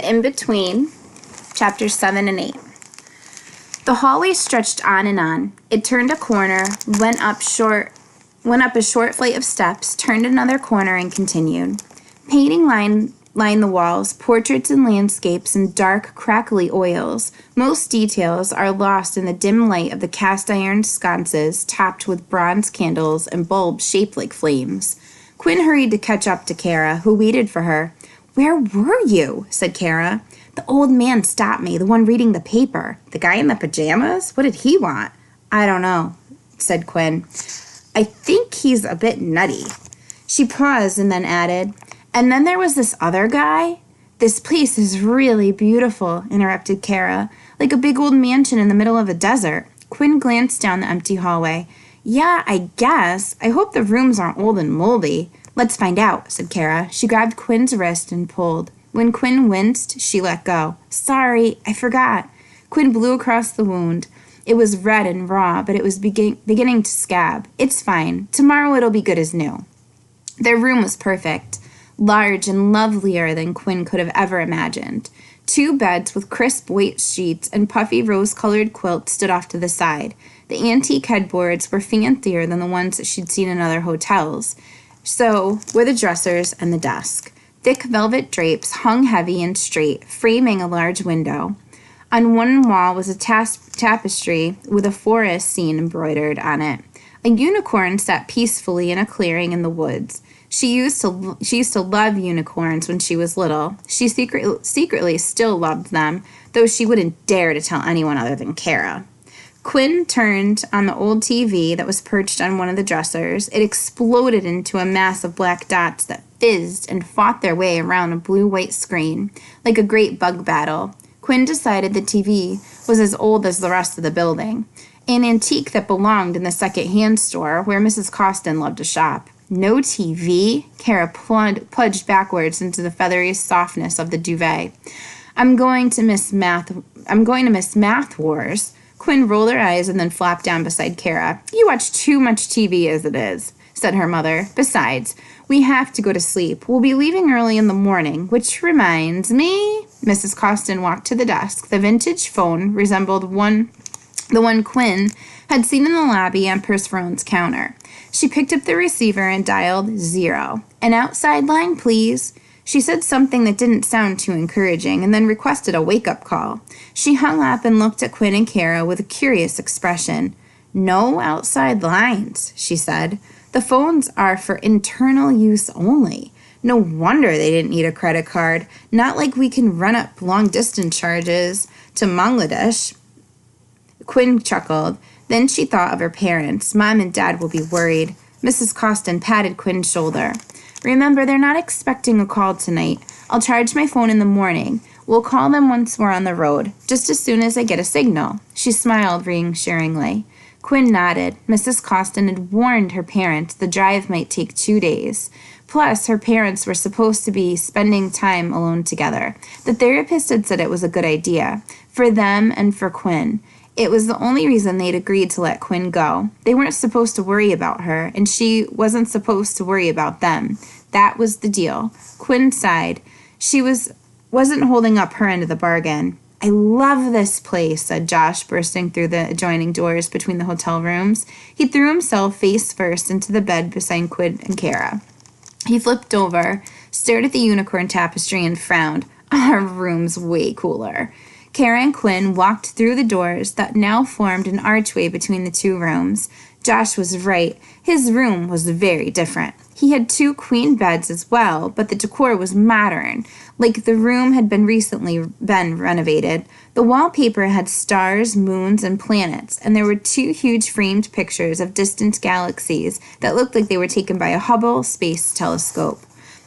The In-Between, Chapters 7 and 8. The hallway stretched on and on. It turned a corner, went up a short flight of steps, turned another corner, and continued. Painting lined the walls, portraits and landscapes in dark, crackly oils. Most details are lost in the dim light of the cast-iron sconces topped with bronze candles and bulbs shaped like flames. Quinn hurried to catch up to Kara, who waited for her. "Where were you?" said Kara. "The old man stopped me, the one reading the paper." "The guy in the pajamas? What did he want?" "I don't know," said Quinn. "I think he's a bit nutty." She paused and then added, "And then there was this other guy." "This place is really beautiful," interrupted Kara, "like a big old mansion in the middle of a desert." Quinn glanced down the empty hallway. "Yeah, I guess. I hope the rooms aren't old and moldy." "Let's find out," said Kara. She grabbed Quinn's wrist and pulled. When Quinn winced, she let go. "Sorry, I forgot." Quinn blew across the wound. It was red and raw, but it was beginning to scab. "It's fine. Tomorrow it'll be good as new." Their room was perfect, large and lovelier than Quinn could have ever imagined. 2 beds with crisp white sheets and puffy rose-colored quilts stood off to the side. The antique headboards were fancier than the ones that she'd seen in other hotels. So were the dressers and the desk. Thick velvet drapes hung heavy and straight, framing a large window. On one wall was a tapestry with a forest scene embroidered on it. A unicorn sat peacefully in a clearing in the woods. She used to love unicorns when she was little. She secretly still loved them, though she wouldn't dare to tell anyone other than Kara. Quinn turned on the old TV that was perched on one of the dressers. It exploded into a mass of black dots that fizzed and fought their way around a blue-white screen, like a great bug battle. Quinn decided the TV was as old as the rest of the building, an antique that belonged in the second-hand store where Mrs. Costin loved to shop. "No TV?" Kara plunged backwards into the feathery softness of the duvet. I'm going to miss Math Wars." Quinn rolled her eyes and then flopped down beside Kara. "You watch too much TV as it is," said her mother. "Besides, we have to go to sleep. We'll be leaving early in the morning, which reminds me." Mrs. Costin walked to the desk. The vintage phone resembled the one Quinn had seen in the lobby on Perseverance's counter. She picked up the receiver and dialed 0. "An outside line, please." She said something that didn't sound too encouraging and then requested a wake-up call. She hung up and looked at Quinn and Kara with a curious expression. "No outside lines," she said. "The phones are for internal use only. No wonder they didn't need a credit card. Not like we can run up long-distance charges to Bangladesh." Quinn chuckled. Then she thought of her parents. Mom and Dad will be worried. Mrs. Costin patted Quinn's shoulder. "Remember, they're not expecting a call tonight. I'll charge my phone in the morning. We'll call them once we're on the road, just as soon as I get a signal." She smiled reassuringly. Quinn nodded. Mrs. Costin had warned her parents the drive might take 2 days. Plus, her parents were supposed to be spending time alone together. The therapist had said it was a good idea, for them and for Quinn. It was the only reason they'd agreed to let Quinn go. They weren't supposed to worry about her, and she wasn't supposed to worry about them. That was the deal. Quinn sighed. She wasn't holding up her end of the bargain. "I love this place," said Josh, bursting through the adjoining doors between the hotel rooms. He threw himself face first into the bed beside Quinn and Kara. He flipped over, stared at the unicorn tapestry, and frowned. "Our room's way cooler." Kara and Quinn walked through the doors that now formed an archway between the 2 rooms. Josh was right. His room was very different. He had 2 queen beds as well, but the decor was modern, like the room had recently been renovated. The wallpaper had stars, moons, and planets, and there were 2 huge framed pictures of distant galaxies that looked like they were taken by a Hubble space telescope.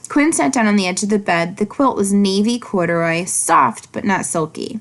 Quinn sat down on the edge of the bed. The quilt was navy corduroy, soft but not silky.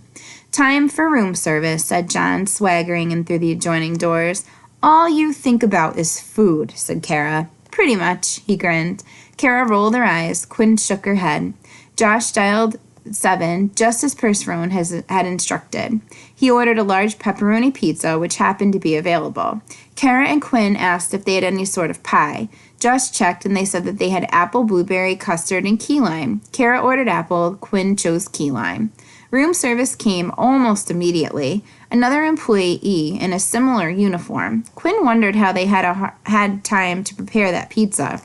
"Time for room service," said John, swaggering in through the adjoining doors. "All you think about is food," said Kara. "Pretty much," he grinned. Kara rolled her eyes. Quinn shook her head. Josh dialed 7, just as Perseverance had instructed. He ordered a large pepperoni pizza, which happened to be available. Kara and Quinn asked if they had any sort of pie. Josh checked, and they said that they had apple, blueberry, custard, and key lime. Kara ordered apple. Quinn chose key lime. Room service came almost immediately. Another employee in a similar uniform. Quinn wondered how they had time to prepare that pizza.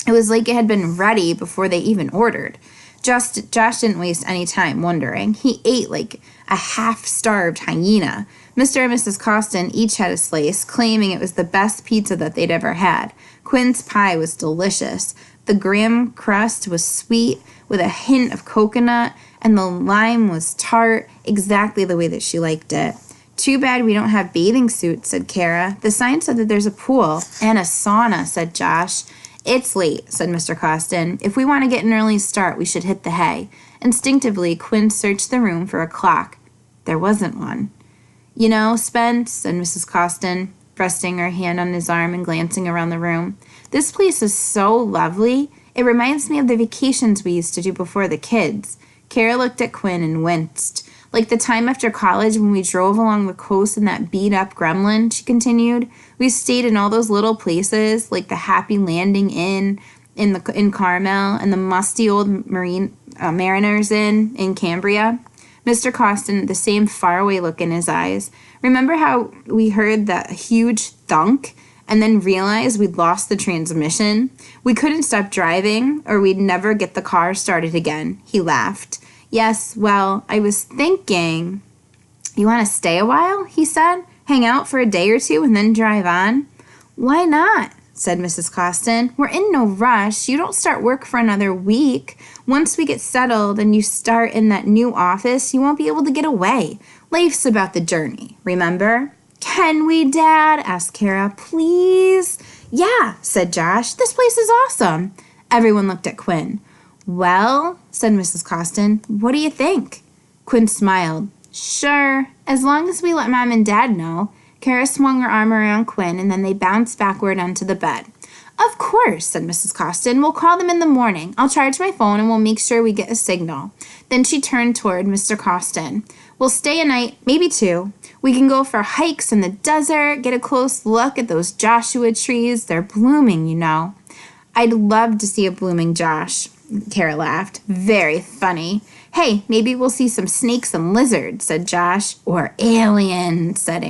It was like it had been ready before they even ordered. Josh didn't waste any time wondering. He ate like a half-starved hyena. Mr. and Mrs. Costin each had a slice, claiming it was the best pizza that they'd ever had. Quinn's pie was delicious. The graham crust was sweet with a hint of coconut, and the lime was tart, exactly the way that she liked it. Too bad we don't have bathing suits, said Kara. The sign said that there's a pool and a sauna, said Josh. It's late, said Mr. Costin. If we want to get an early start, we should hit the hay. Instinctively, Quinn searched the room for a clock. There wasn't one. You know, Spence, said Mrs. Costin, resting her hand on his arm and glancing around the room. This place is so lovely. It reminds me of the vacations we used to do before the kids. Kara looked at Quinn and winced. Like the time after college when we drove along the coast in that beat-up Gremlin, she continued. We stayed in all those little places, like the Happy Landing Inn in Carmel and the musty old Mariners Inn in Cambria. Mr. Costin had the same faraway look in his eyes. Remember how we heard that huge thunk and then realized we'd lost the transmission? We couldn't stop driving or we'd never get the car started again. He laughed. Yes, well, I was thinking, you want to stay a while, he said? Hang out for a day or two and then drive on? Why not? Said Mrs. Costin. We're in no rush. You don't start work for another week. Once we get settled and you start in that new office, you won't be able to get away. Life's about the journey, remember? Can we, Dad? Asked Kara. Please? Yeah, said Josh. This place is awesome. Everyone looked at Quinn. Well, said Mrs. Costin, what do you think? Quinn smiled. Sure, as long as we let Mom and Dad know. Kara swung her arm around Quinn, and then they bounced backward onto the bed. Of course, said Mrs. Costin. We'll call them in the morning. I'll charge my phone, and we'll make sure we get a signal. Then she turned toward Mr. Costin. We'll stay a night, maybe two. We can go for hikes in the desert, get a close look at those Joshua trees. They're blooming, you know. I'd love to see a blooming Josh. Kara laughed. Very funny. Hey, maybe we'll see some snakes and lizards, said Josh. Or aliens, said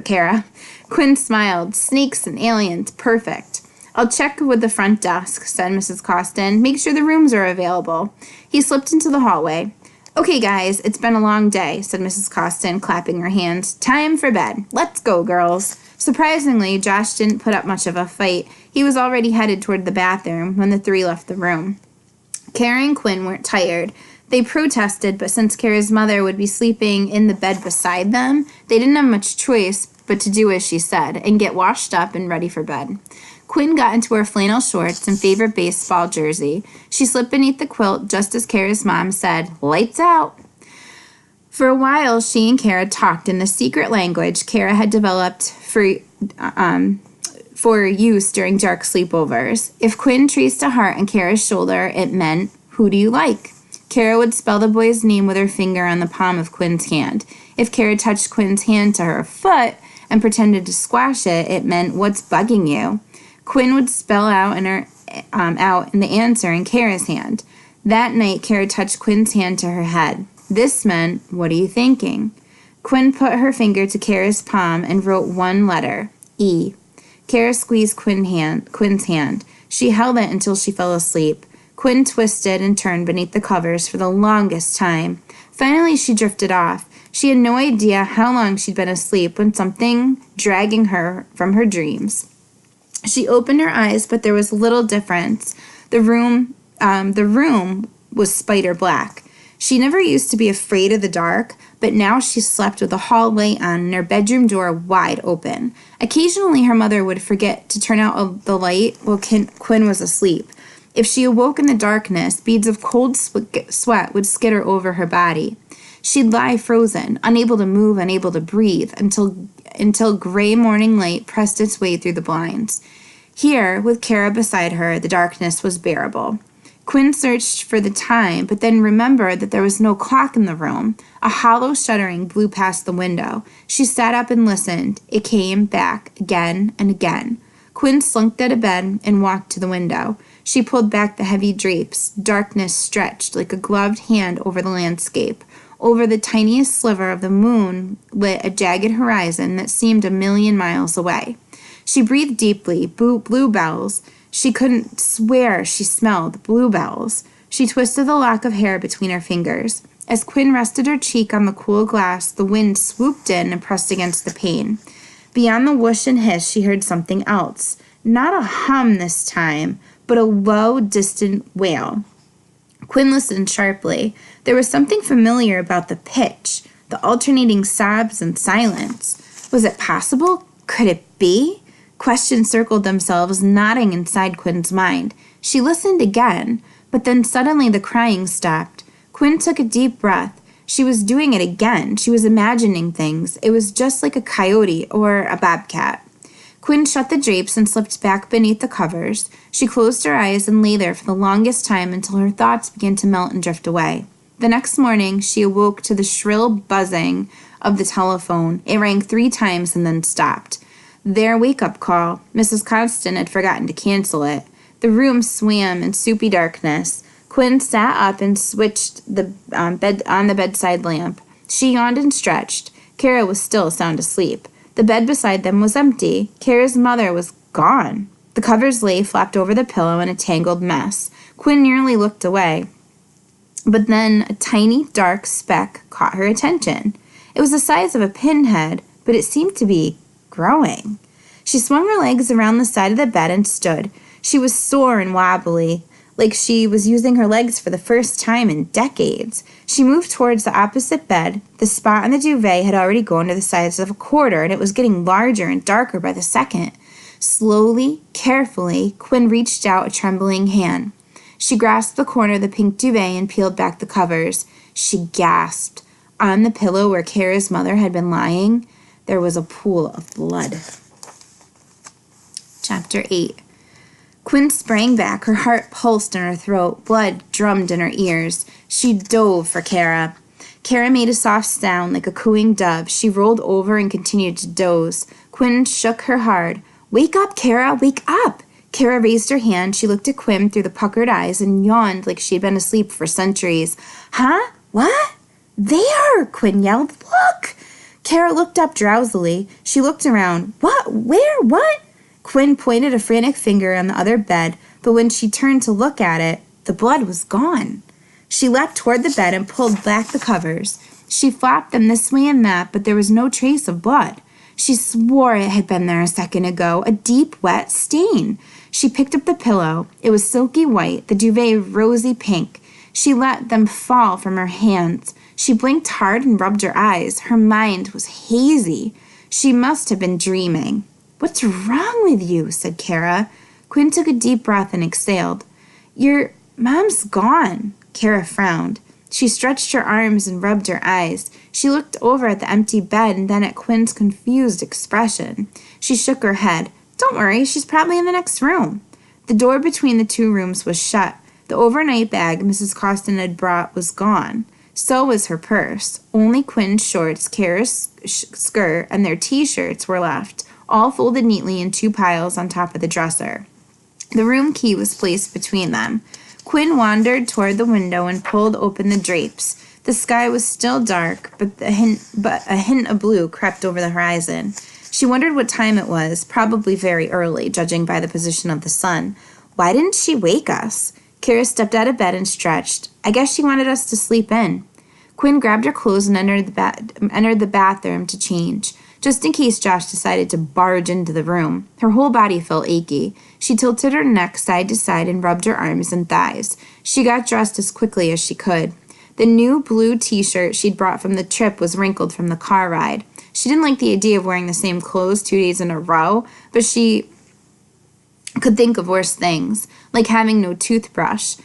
Kara. Quinn smiled. Snakes and aliens, perfect. I'll check with the front desk, said Mrs. Costin. Make sure the rooms are available. He slipped into the hallway. Okay, guys, it's been a long day, said Mrs. Costin, clapping her hands. Time for bed. Let's go, girls. Surprisingly, Josh didn't put up much of a fight. He was already headed toward the bathroom when the three left the room. Kara and Quinn weren't tired. They protested, but since Kara's mother would be sleeping in the bed beside them, they didn't have much choice but to do as she said and get washed up and ready for bed. Quinn got into her flannel shorts and favorite baseball jersey. She slipped beneath the quilt just as Kara's mom said, "Lights out." For a while, she and Kara talked in the secret language Kara had developed for use during dark sleepovers. If Quinn traced a heart on Kara's shoulder, it meant, "Who do you like?" Kara would spell the boy's name with her finger on the palm of Quinn's hand. If Kara touched Quinn's hand to her foot and pretended to squash it, it meant, "What's bugging you?" Quinn would spell out in the answer in Kara's hand. That night, Kara touched Quinn's hand to her head. This meant, "What are you thinking?" Quinn put her finger to Kara's palm and wrote one letter, E. Kara squeezed Quinn's hand. She held it until she fell asleep. Quinn twisted and turned beneath the covers for the longest time. Finally, she drifted off. She had no idea how long she'd been asleep when something dragging her from her dreams. She opened her eyes, but there was little difference. The room was spider black. She never used to be afraid of the dark, but now she slept with the hall light on and her bedroom door wide open. Occasionally, her mother would forget to turn out the light while Quinn was asleep. If she awoke in the darkness, beads of cold sweat would skitter over her body. She'd lie frozen, unable to move, unable to breathe, until gray morning light pressed its way through the blinds. Here, with Kara beside her, the darkness was bearable. Quinn searched for the time, but then remembered that there was no clock in the room. A hollow shuddering blew past the window. She sat up and listened. It came back again and again. Quinn slunk out of bed and walked to the window. She pulled back the heavy drapes. Darkness stretched like a gloved hand over the landscape. Over the tiniest sliver of the moon lit a jagged horizon that seemed 1,000,000 miles away. She breathed deeply. Bluebells. She couldn't swear she smelled bluebells. She twisted the lock of hair between her fingers. As Quinn rested her cheek on the cool glass, the wind swooped in and pressed against the pane. Beyond the whoosh and hiss, she heard something else. Not a hum this time, but a low, distant wail. Quinn listened sharply. There was something familiar about the pitch, the alternating sobs and silence. Was it possible? Could it be? Questions circled themselves, nodding inside Quinn's mind. She listened again, but then suddenly the crying stopped. Quinn took a deep breath. She was doing it again. She was imagining things. It was just like a coyote or a bobcat. Quinn shut the drapes and slipped back beneath the covers. She closed her eyes and lay there for the longest time until her thoughts began to melt and drift away. The next morning, she awoke to the shrill buzzing of the telephone. It rang 3 times and then stopped. Their wake-up call. Mrs. Costin had forgotten to cancel it. The room swam in soupy darkness. Quinn sat up and switched the bedside lamp. She yawned and stretched. Kara was still sound asleep. The bed beside them was empty. Kara's mother was gone. The covers lay flopped over the pillow in a tangled mess. Quinn nearly looked away. But then a tiny, dark speck caught her attention. It was the size of a pinhead, but it seemed to be growing. She swung her legs around the side of the bed and stood. She was sore and wobbly, like she was using her legs for the first time in decades. She moved towards the opposite bed. The spot on the duvet had already grown to the size of a quarter, and it was getting larger and darker by the second. Slowly, carefully, Quinn reached out a trembling hand. She grasped the corner of the pink duvet and peeled back the covers. She gasped. On the pillow where Kara's mother had been lying, there was a pool of blood. Chapter 8. Quinn sprang back. Her heart pulsed in her throat. Blood drummed in her ears. She dove for Kara. Kara made a soft sound like a cooing dove. She rolled over and continued to doze. Quinn shook her hard. "Wake up, Kara! Wake up!" Kara raised her hand. She looked at Quinn through the puckered eyes and yawned like she had been asleep for centuries. "Huh? What?" "There!" Quinn yelled. "Look!" Kara looked up drowsily. She looked around. "What? Where? What?" Quinn pointed a frantic finger on the other bed, but when she turned to look at it, the blood was gone. She leapt toward the bed and pulled back the covers. She flapped them this way and that, but there was no trace of blood. She swore it had been there a second ago, a deep, wet stain. She picked up the pillow. It was silky white, the duvet rosy pink. She let them fall from her hands. She blinked hard and rubbed her eyes. Her mind was hazy. She must have been dreaming. "What's wrong with you?" said Kara. Quinn took a deep breath and exhaled. "Your mom's gone." Kara frowned. She stretched her arms and rubbed her eyes. She looked over at the empty bed and then at Quinn's confused expression. She shook her head. "Don't worry, she's probably in the next room." The door between the 2 rooms was shut. The overnight bag Mrs. Costin had brought was gone. So was her purse. Only Quinn's shorts, Kara's skirt, and their T-shirts were left, all folded neatly in 2 piles on top of the dresser. The room key was placed between them. Quinn wandered toward the window and pulled open the drapes. The sky was still dark, but a hint of blue crept over the horizon. She wondered what time it was, probably very early, judging by the position of the sun. Why didn't she wake us? Kara stepped out of bed and stretched. I guess she wanted us to sleep in. Quinn grabbed her clothes and entered the bathroom to change, just in case Josh decided to barge into the room. Her whole body felt achy. She tilted her neck side to side and rubbed her arms and thighs. She got dressed as quickly as she could. The new blue T-shirt she'd brought from the trip was wrinkled from the car ride. She didn't like the idea of wearing the same clothes 2 days in a row, but she could think of worse things, like having no toothbrush.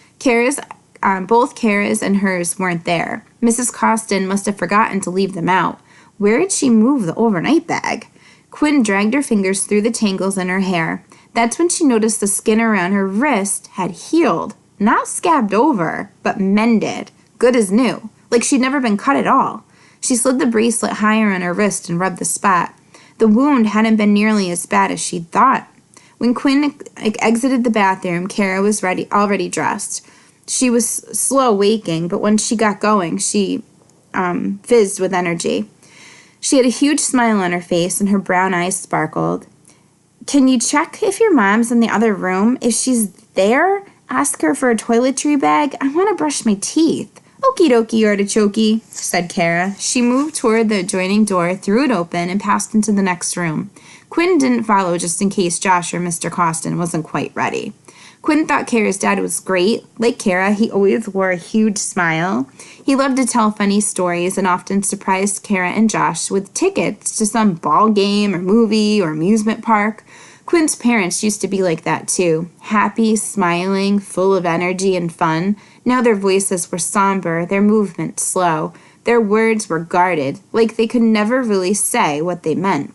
Both Kara's and hers weren't there. Mrs. Costin must have forgotten to leave them out. Where had she moved the overnight bag? Quinn dragged her fingers through the tangles in her hair. That's when she noticed the skin around her wrist had healed. Not scabbed over, but mended. Good as new. Like she'd never been cut at all. She slid the bracelet higher on her wrist and rubbed the spot. The wound hadn't been nearly as bad as she'd thought. When Quinn exited the bathroom, Kara was already dressed. She was slow waking, but when she got going, she fizzed with energy. She had a huge smile on her face, and her brown eyes sparkled. "Can you check if your mom's in the other room? If she's there, ask her for a toiletry bag. I want to brush my teeth." "Okie dokie, artichoke," said Kara. She moved toward the adjoining door, threw it open, and passed into the next room. Quinn didn't follow just in case Josh or Mr. Costin wasn't quite ready. Quinn thought Kara's dad was great. Like Kara, he always wore a huge smile. He loved to tell funny stories and often surprised Kara and Josh with tickets to some ball game or movie or amusement park. Quinn's parents used to be like that too, happy, smiling, full of energy and fun. Now their voices were somber, their movements slow. Their words were guarded, like they could never really say what they meant.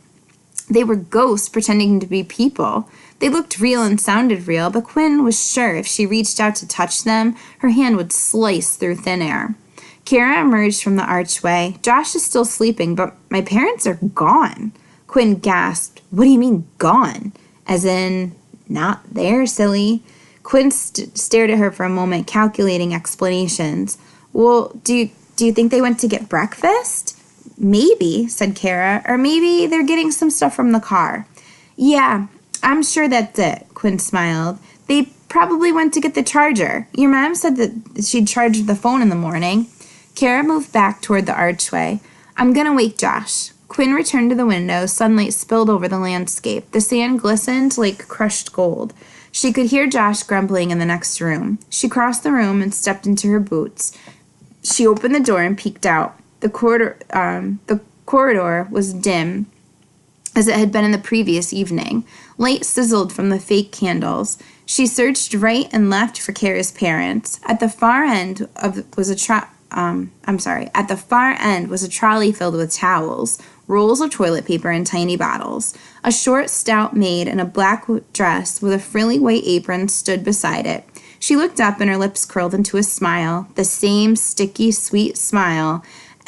They were ghosts pretending to be people. They looked real and sounded real, but Quinn was sure if she reached out to touch them, her hand would slice through thin air. Kara emerged from the archway. "Josh is still sleeping, but my parents are gone." Quinn gasped. "What do you mean, gone?" "As in, not there, silly." Quinn stared at her for a moment, calculating explanations. "Well, do you think they went to get breakfast?" "Maybe," said Kara, "or maybe they're getting some stuff from the car." "Yeah, I'm sure that's it," Quinn smiled. "They probably went to get the charger. Your mom said that she'd charged the phone in the morning." Kara moved back toward the archway. "I'm gonna wake Josh." Quinn returned to the window. Sunlight spilled over the landscape. The sand glistened like crushed gold. She could hear Josh grumbling in the next room. She crossed the room and stepped into her boots. She opened the door and peeked out. The corridor was dim, as it had been in the previous evening. Light sizzled from the fake candles. She searched right and left for Kara's parents. At the far end was a trolley filled with towels, rolls of toilet paper, and tiny bottles. A short, stout maid in a black dress with a frilly white apron stood beside it. She looked up and her lips curled into a smile, the same sticky, sweet smile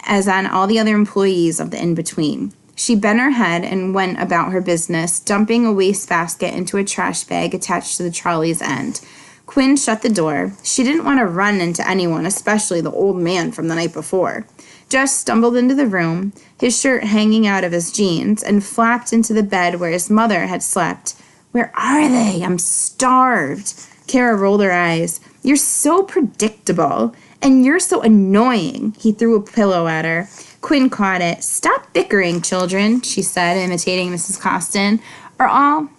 as on all the other employees of the in-between. She bent her head and went about her business, dumping a wastebasket into a trash bag attached to the trolley's end. Quinn shut the door. She didn't want to run into anyone, especially the old man from the night before. Josh stumbled into the room, his shirt hanging out of his jeans, and flapped into the bed where his mother had slept. "Where are they? I'm starved." Kara rolled her eyes. "You're so predictable, and you're so annoying." He threw a pillow at her. Quinn caught it. "Stop bickering, children," she said, imitating Mrs. Costin, "or I'll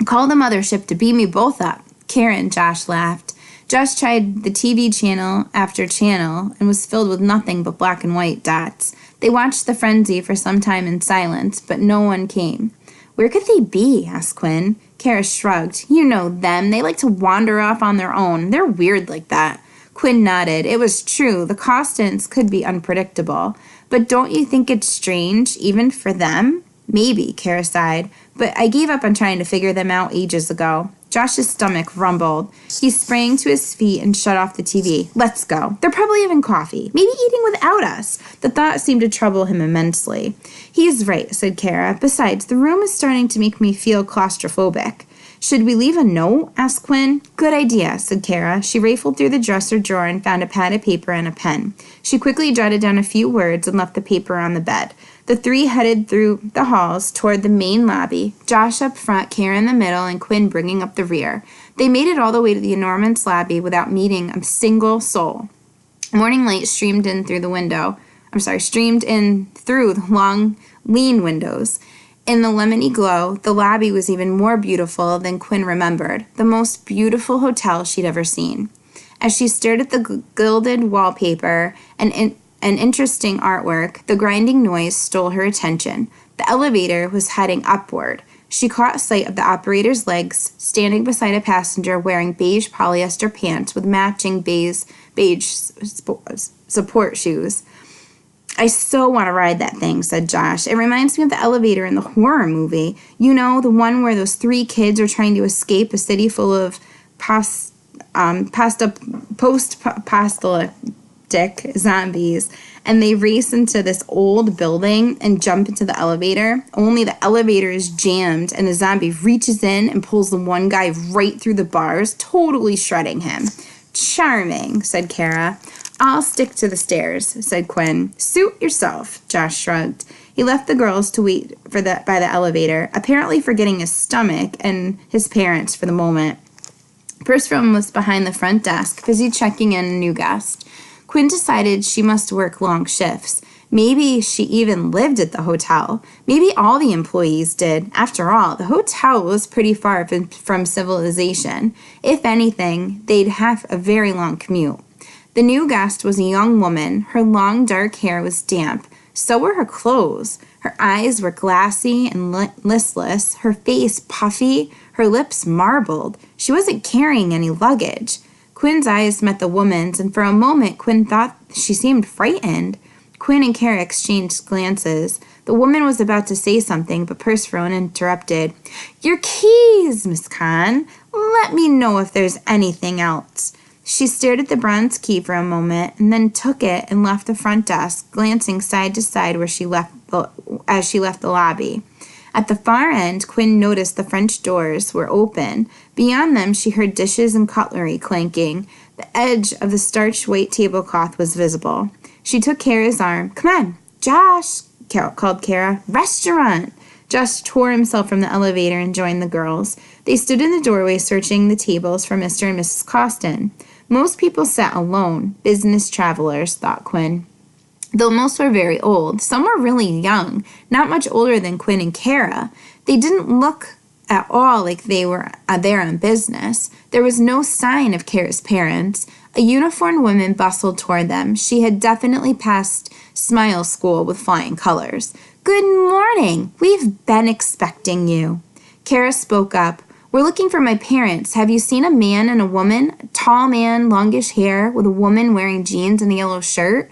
call the mothership to beat me both up." Kara and Josh laughed. Josh tried the TV channel after channel and was filled with nothing but black and white dots. They watched the frenzy for some time in silence, but no one came. "Where could they be?" asked Quinn. Kara shrugged. "You know them. They like to wander off on their own. They're weird like that." Quinn nodded. It was true. The Costins could be unpredictable. "But don't you think it's strange, even for them?" "Maybe," Kara sighed. "But I gave up on trying to figure them out ages ago." Josh's stomach rumbled. He sprang to his feet and shut off the TV. "Let's go. They're probably having coffee. Maybe eating without us." The thought seemed to trouble him immensely. "He's right," said Kara. "Besides, the room is starting to make me feel claustrophobic." "Should we leave a note?" asked Quinn. "Good idea," said Kara. She rifled through the dresser drawer and found a pad of paper and a pen. She quickly jotted down a few words and left the paper on the bed. The three headed through the halls toward the main lobby, Josh up front, Kara in the middle, and Quinn bringing up the rear. They made it all the way to the enormous lobby without meeting a single soul. Morning light streamed in through the long, lean windows. In the lemony glow, the lobby was even more beautiful than Quinn remembered, the most beautiful hotel she'd ever seen. As she stared at the gilded wallpaper and interesting artwork, the grinding noise stole her attention. The elevator was heading upward. She caught sight of the operator's legs, standing beside a passenger wearing beige polyester pants with matching beige support shoes. "I so want to ride that thing," said Josh. "It reminds me of the elevator in the horror movie. You know, the one where those three kids are trying to escape a city full of apocalyptic zombies, and they race into this old building and jump into the elevator. Only the elevator is jammed, and a zombie reaches in and pulls the one guy right through the bars, totally shredding him. Charming, said Kara. I'll stick to the stairs, said Quinn. Suit yourself, Josh shrugged. He left the girls to wait by the elevator, apparently forgetting his stomach and his parents for the moment. Percival was behind the front desk, busy checking in a new guest. Quinn decided she must work long shifts. Maybe she even lived at the hotel. Maybe all the employees did. After all, the hotel was pretty far from civilization. If anything, they'd have a very long commute. The new guest was a young woman. Her long dark hair was damp. So were her clothes. Her eyes were glassy and listless, her face puffy, her lips marbled. She wasn't carrying any luggage. Quinn's eyes met the woman's, and for a moment Quinn thought she seemed frightened. Quinn and Kara exchanged glances. The woman was about to say something, but Percival interrupted. Your keys, Miss Kahn. Let me know if there's anything else. She stared at the bronze key for a moment and then took it and left the front desk, glancing side to side as she left the lobby. At the far end, Quinn noticed the French doors were open. Beyond them, she heard dishes and cutlery clanking. The edge of the starched white tablecloth was visible. She took Kara's arm. Come on, Josh, called Kara. Restaurant. Josh tore himself from the elevator and joined the girls. They stood in the doorway searching the tables for Mr. and Mrs. Costin. Most people sat alone, business travelers, thought Quinn. Though most were very old, some were really young, not much older than Quinn and Kara. They didn't look at all like they were there on business. There was no sign of Kara's parents. A uniformed woman bustled toward them. She had definitely passed Smile School with flying colors. Good morning. We've been expecting you. Kara spoke up. We're looking for my parents. Have you seen a man and a woman? A tall man, longish hair, with a woman wearing jeans and a yellow shirt?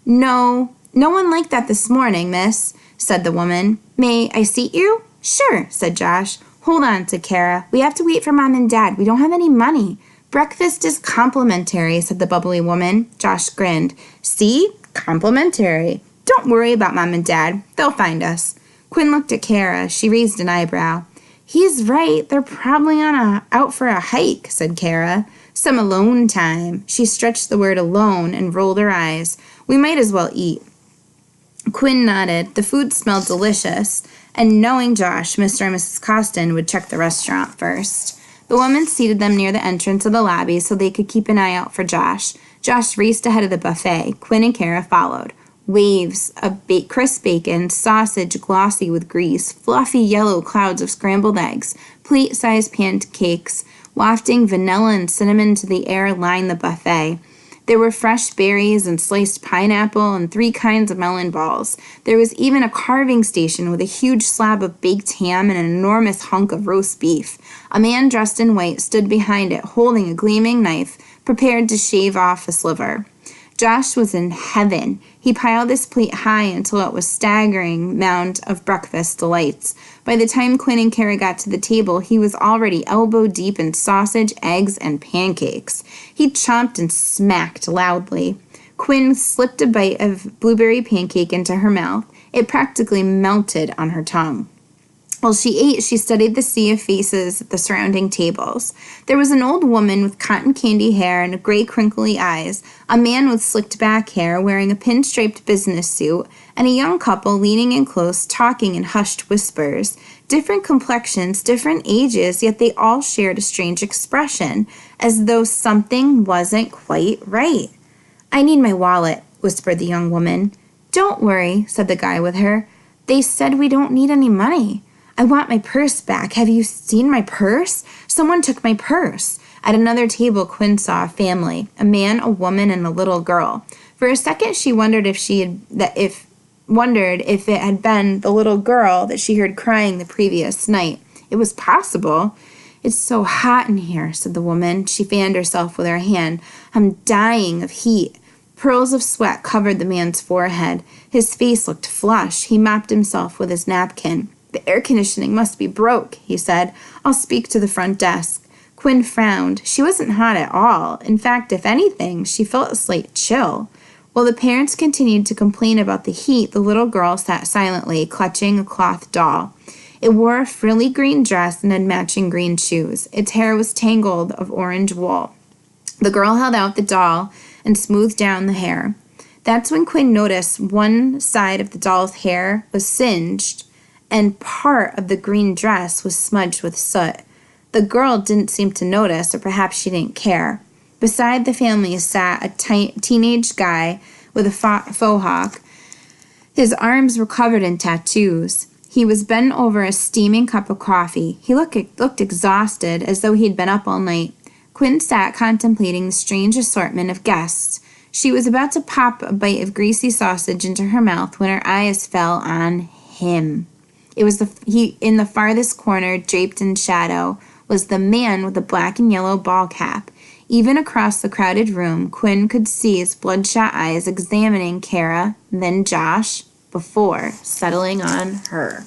No one like that this morning, miss, said the woman. May I seat you? Sure, said Josh. Hold on, said Kara. We have to wait for Mom and Dad. We don't have any money. Breakfast is complimentary, said the bubbly woman. Josh grinned. See? Complimentary. Don't worry about Mom and Dad. They'll find us. Quinn looked at Kara. She raised an eyebrow. He's right. They're probably out for a hike, said Kara. Some alone time. She stretched the word alone and rolled her eyes. We might as well eat. Quinn nodded. The food smelled delicious, and knowing Josh, Mr. and Mrs. Costin would check the restaurant first. The woman seated them near the entrance of the lobby so they could keep an eye out for Josh. Josh raced ahead of the buffet. Quinn and Kara followed. Waves of crisp bacon, sausage glossy with grease, fluffy yellow clouds of scrambled eggs, plate-sized pancakes, wafting vanilla and cinnamon to the air lined the buffet. There were fresh berries and sliced pineapple and 3 kinds of melon balls. There was even a carving station with a huge slab of baked ham and an enormous hunk of roast beef. A man dressed in white stood behind it, holding a gleaming knife, prepared to shave off a sliver. Josh was in heaven. He piled his plate high until it was a staggering mound of breakfast delights. By the time Quinn and Kara got to the table, he was already elbow deep in sausage, eggs, and pancakes. He chomped and smacked loudly. Quinn slipped a bite of blueberry pancake into her mouth. It practically melted on her tongue. While she ate, she studied the sea of faces at the surrounding tables. There was an old woman with cotton candy hair and gray crinkly eyes, a man with slicked back hair wearing a pinstriped business suit, and a young couple leaning in close, talking in hushed whispers. Different complexions, different ages, yet they all shared a strange expression, as though something wasn't quite right. I need my wallet, whispered the young woman. Don't worry, said the guy with her. They said we don't need any money. I want my purse back. Have you seen my purse? Someone took my purse. At another table, Quinn saw a family, a man, a woman, and a little girl. For a second, she wondered if it had been the little girl that she heard crying the previous night. It was possible. It's so hot in here, said the woman. She fanned herself with her hand. I'm dying of heat. Pearls of sweat covered the man's forehead. His face looked flushed. He mopped himself with his napkin. The air conditioning must be broke, he said. I'll speak to the front desk. Quinn frowned. She wasn't hot at all. In fact, if anything, she felt a slight chill. While the parents continued to complain about the heat, the little girl sat silently, clutching a cloth doll. It wore a frilly green dress and had matching green shoes. Its hair was tangled of orange wool. The girl held out the doll and smoothed down the hair. That's when Quinn noticed one side of the doll's hair was singed and part of the green dress was smudged with soot. The girl didn't seem to notice, or perhaps she didn't care. Beside the family sat a teenage guy with a faux hawk. His arms were covered in tattoos. He was bent over a steaming cup of coffee. He looked exhausted, as though he'd been up all night. Quinn sat contemplating the strange assortment of guests. She was about to pop a bite of greasy sausage into her mouth when her eyes fell on him. It was in the farthest corner, draped in shadow, was the man with the black and yellow ball cap. Even across the crowded room, Quinn could see his bloodshot eyes examining Kara, then Josh, before settling on her.